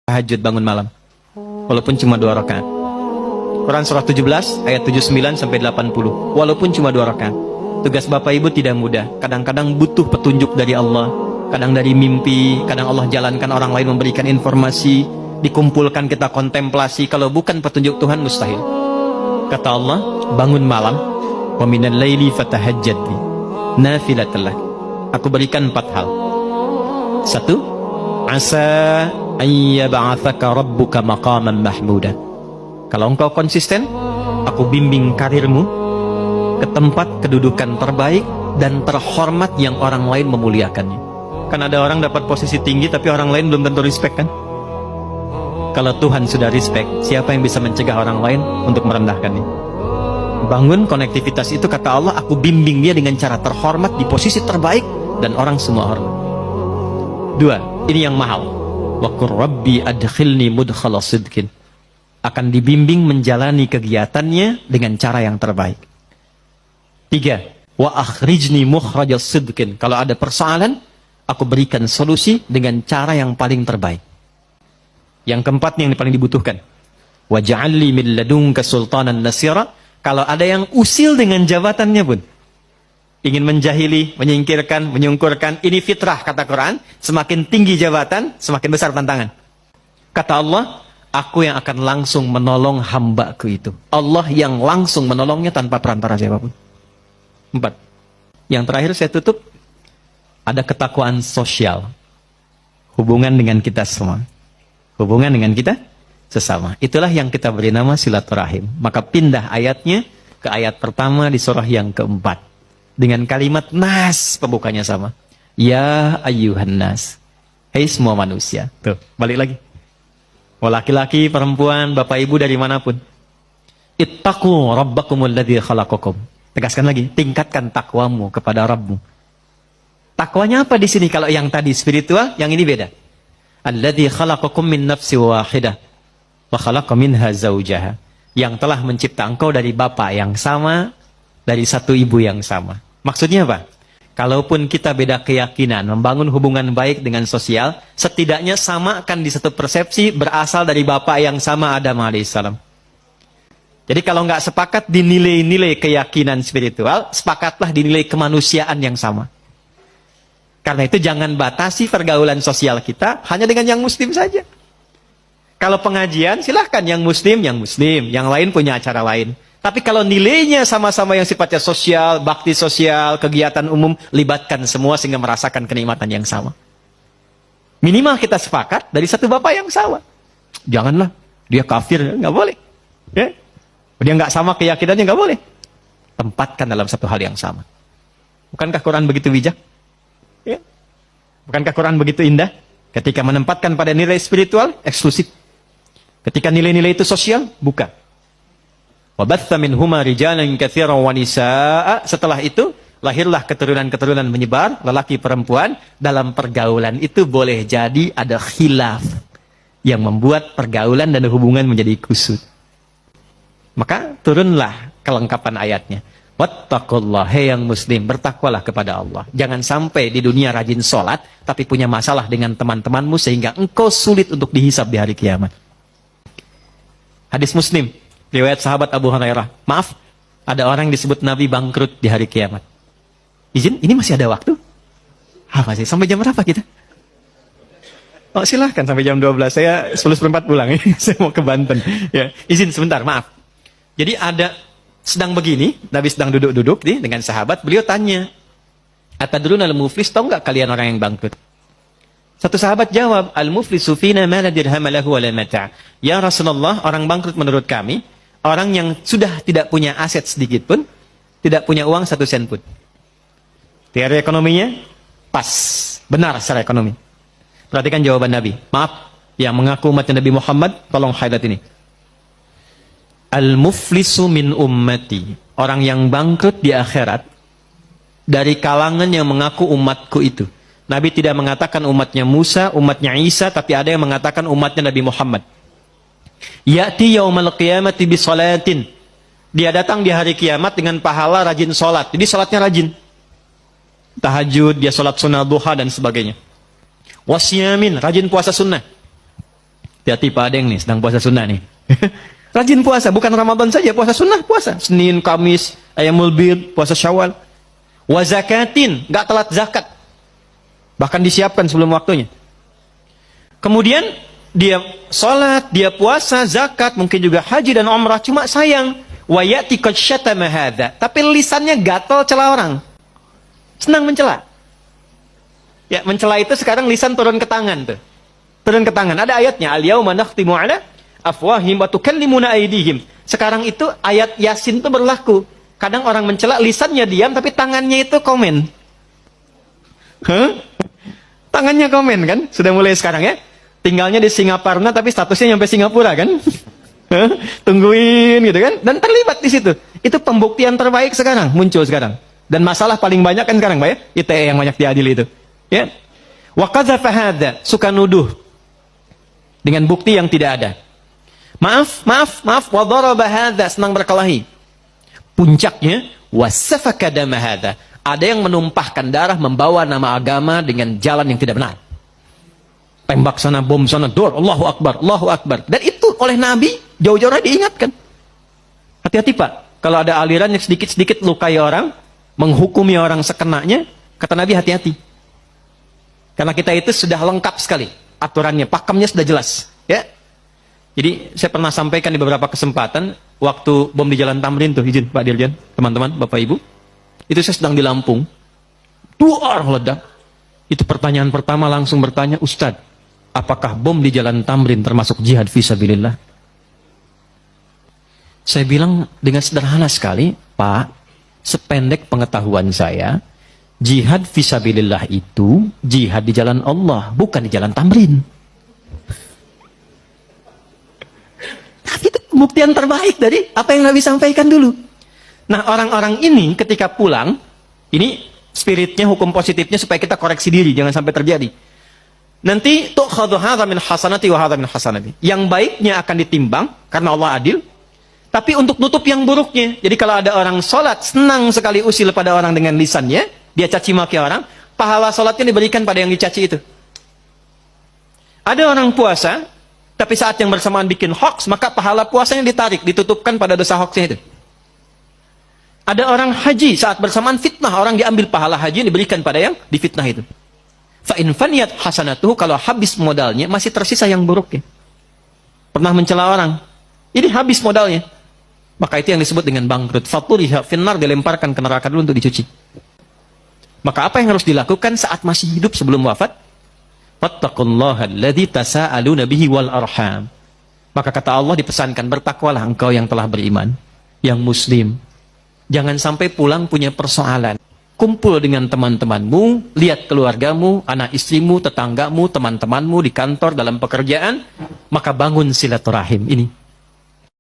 tahajud bangun malam, walaupun cuma 2 rakaat. Quran surah 17 ayat 79 sampai 80. Walaupun cuma 2 rakaat. Tugas Bapak Ibu tidak mudah. Kadang-kadang butuh petunjuk dari Allah, kadang dari mimpi, kadang Allah jalankan orang lain memberikan informasi, dikumpulkan kita kontemplasi. Kalau bukan petunjuk Tuhan mustahil. Kata Allah, bangun malam, wa minal laili fatahajjad bi nafilatan lak. Aku berikan 4 hal. 1, asa ayyab'atsaka rabbuka maqaman mahmuda. Kalau engkau konsisten, aku bimbing karirmu ke tempat kedudukan terbaik dan terhormat yang orang lain memuliakannya. Kan ada orang dapat posisi tinggi tapi orang lain belum tentu respect kan? Kalau Tuhan sudah respect, siapa yang bisa mencegah orang lain untuk merendahkannya? Bangun konektivitas itu, kata Allah, aku bimbing dia dengan cara terhormat di posisi terbaik dan orang semua hormat. 2, ini yang mahal. Wa qur rabbi adkhilni mudkhala sidqin. Akan dibimbing menjalani kegiatannya dengan cara yang terbaik. 3, wa akhrijni mukhrajas sidqin. Kalau ada persoalan, aku berikan solusi dengan cara yang paling terbaik. Yang keempat yang paling dibutuhkan. Wa ja'alli min ladunka sultanan nasira. Kalau ada yang usil dengan jabatannya pun, ingin menjahili, menyingkirkan, menyungkurkan, ini fitrah kata Quran. Semakin tinggi jabatan, semakin besar tantangan. Kata Allah, aku yang akan langsung menolong hambaku itu. Allah yang langsung menolongnya tanpa perantara siapapun. 4. Yang terakhir saya tutup, ada ketakwaan sosial. Hubungan dengan kita semua. Hubungan dengan kita sesama. Itulah yang kita beri nama silaturahim. Maka pindah ayatnya ke ayat pertama di surah yang keempat. Dengan kalimat nas, pembukanya sama. Ya ayyuhan nas. Hei semua manusia. Tuh, balik lagi. Oh, laki-laki, perempuan, bapak ibu dari manapun. Ittaqu rabbakumul ladzi khalaqakum. Tegaskan lagi, tingkatkan takwamu kepada Rabbmu. Takwanya apa di sini? Kalau yang tadi spiritual, yang ini beda. Alladzi khalaqakum min nafsin wahidah wa khalaqa minha zaujaha. Yang telah mencipta engkau dari bapak yang sama, dari satu ibu yang sama. Maksudnya apa? Kalaupun kita beda keyakinan, membangun hubungan baik dengan sosial, setidaknya samakan di satu persepsi berasal dari bapak yang sama, Adam alaihissalam. Jadi kalau nggak sepakat di nilai-nilai keyakinan spiritual, sepakatlah di nilai kemanusiaan yang sama. Karena itu jangan batasi pergaulan sosial kita hanya dengan yang muslim saja. Kalau pengajian silahkan yang muslim, yang lain punya acara lain. Tapi kalau nilainya sama-sama yang sifatnya sosial, bakti sosial, kegiatan umum, libatkan semua sehingga merasakan kenikmatan yang sama. Minimal kita sepakat dari satu bapak yang sama. Janganlah, dia kafir, nggak boleh. Ya? Dia nggak sama keyakinannya, nggak boleh. Tempatkan dalam satu hal yang sama. Bukankah Quran begitu bijak? Ya? Bukankah Quran begitu indah? Ketika menempatkan pada nilai spiritual, eksklusif. Ketika nilai-nilai itu sosial, buka. Wabatha minhuma rijalan katsiran wa nisaa. Setelah itu lahirlah keturunan-keturunan menyebar, lelaki perempuan. Dalam pergaulan itu boleh jadi ada khilaf yang membuat pergaulan dan hubungan menjadi kusut. Maka turunlah kelengkapan ayatnya. Wattaqullah, hei yang muslim, bertakwalah kepada Allah. Jangan sampai di dunia rajin sholat tapi punya masalah dengan teman-temanmu sehingga engkau sulit untuk dihisab di hari kiamat. Hadis Muslim, riwayat sahabat Abu Hurairah. Maaf, ada orang yang disebut Nabi bangkrut di hari kiamat. Izin, ini masih ada waktu? Masih. Sampai jam berapa kita? Oh, silahkan sampai jam 12. Saya 10:04 pulang. Saya mau ke Banten. Ya, izin sebentar, maaf. Jadi ada sedang begini, Nabi sedang duduk-duduk nih dengan sahabat. Beliau tanya, atadruna al-muflis, tahu nggak kalian orang yang bangkrut? Satu sahabat jawab, al-muflisu fina ma la dirham lahu wa la mata'. Ya Rasulullah, orang bangkrut menurut kami, orang yang sudah tidak punya aset sedikit pun, tidak punya uang 1 sen pun. Teori ekonominya pas, benar secara ekonomi. Perhatikan jawaban Nabi. Maaf, yang mengaku umatnya Nabi Muhammad, tolong highlight ini. Al-muflisu min ummati. Orang yang bangkrut di akhirat dari kalangan yang mengaku umatku itu. Nabi tidak mengatakan umatnya Musa, umatnya Isa, tapi ada yang mengatakan umatnya Nabi Muhammad. Ya'ti yaumal qiyamati bisolatin. Dia datang di hari kiamat dengan pahala rajin sholat. Jadi sholatnya rajin. Tahajud, dia sholat sunnah duha dan sebagainya. Wasyamin, rajin puasa sunnah. Hati-hati Pak Adeng nih, sedang puasa sunnah nih. Rajin puasa, bukan Ramadan saja, puasa sunnah, puasa. Senin, Kamis, Ayyamul Bid, puasa Syawal. Wa zakatin, nggak telat zakat. Bahkan disiapkan sebelum waktunya. Kemudian dia sholat, dia puasa, zakat, mungkin juga haji dan umrah. Cuma sayang, wa ya'ti qad syatama hadza. Tapi lisannya gatal cela orang. Senang mencela. Ya, mencela itu sekarang lisan turun ke tangan tuh. Turun ke tangan. Ada ayatnya, al-yauma nakhtimu ala afwahim wa tukallimuna aydihim. Sekarang itu ayat Yasin itu berlaku. Kadang orang mencela, lisannya diam tapi tangannya itu komen. Hah? Tangannya komen kan? Sudah mulai sekarang ya. Tinggalnya di Singaparna tapi statusnya sampai Singapura kan? Hah? Tungguin gitu kan? Dan terlibat di situ. Itu pembuktian terbaik sekarang, muncul sekarang. Dan masalah paling banyak kan sekarang, Pak ya? ITE yang banyak diadili itu. Ya. Wa qadzafa hadza, suka nuduh dengan bukti yang tidak ada. Maaf, wa daraba hadza, senang berkelahi. Puncaknya wasafaka dama hadza. Ada yang menumpahkan darah, membawa nama agama dengan jalan yang tidak benar. Tembak sana, bom sana, dor, Allahu Akbar, Allahu Akbar. Dan itu oleh Nabi jauh-jauh diingatkan. Hati-hati Pak, kalau ada aliran yang sedikit-sedikit lukai orang, menghukumi orang sekenanya, kata Nabi hati-hati. Karena kita itu sudah lengkap sekali aturannya, pakemnya sudah jelas, ya. Jadi saya pernah sampaikan di beberapa kesempatan waktu bom di Jalan Tamrin tuh, izin Pak Dirjen, teman-teman, Bapak Ibu, itu saya sedang di Lampung, 2 orang meledak. Itu pertanyaan pertama langsung bertanya, Ustadz, apakah bom di Jalan Tamrin termasuk jihad fisabilillah? Saya bilang dengan sederhana sekali, Pak, sependek pengetahuan saya, jihad fisabilillah itu jihad di jalan Allah, bukan di Jalan Tamrin. Tapi itu pembuktian terbaik dari apa yang Nabi sampaikan dulu. Nah, orang-orang ini ketika pulang, ini spiritnya, hukum positifnya supaya kita koreksi diri, jangan sampai terjadi. Nanti tu'khadhu hadza min hasanati wa hadza min hasanati. Yang baiknya akan ditimbang karena Allah adil, tapi untuk nutup yang buruknya. Jadi kalau ada orang sholat, senang sekali usil pada orang dengan lisannya, dia caci maki orang, pahala sholatnya diberikan pada yang dicaci itu. Ada orang puasa, tapi saat yang bersamaan bikin hoax, maka pahala puasanya ditarik, ditutupkan pada dosa hoaxnya itu. Ada orang haji, saat bersamaan fitnah, orang diambil pahala haji, diberikan pada yang difitnah itu. Fa'in faniyat hasanatuhu, kalau habis modalnya, masih tersisa yang buruknya. Pernah mencela orang, ini habis modalnya. Maka itu yang disebut dengan bangkrut. Faturiha finnar, dilemparkan ke neraka dulu untuk dicuci. Maka apa yang harus dilakukan saat masih hidup sebelum wafat? Fattaqullaha alladzi tasaaluna bihi wal arham. Maka kata Allah dipesankan, bertakwalah engkau yang telah beriman, yang muslim. Jangan sampai pulang punya persoalan. Kumpul dengan teman-temanmu, lihat keluargamu, anak istrimu, tetanggamu, teman-temanmu di kantor, dalam pekerjaan, maka bangun silaturahim ini.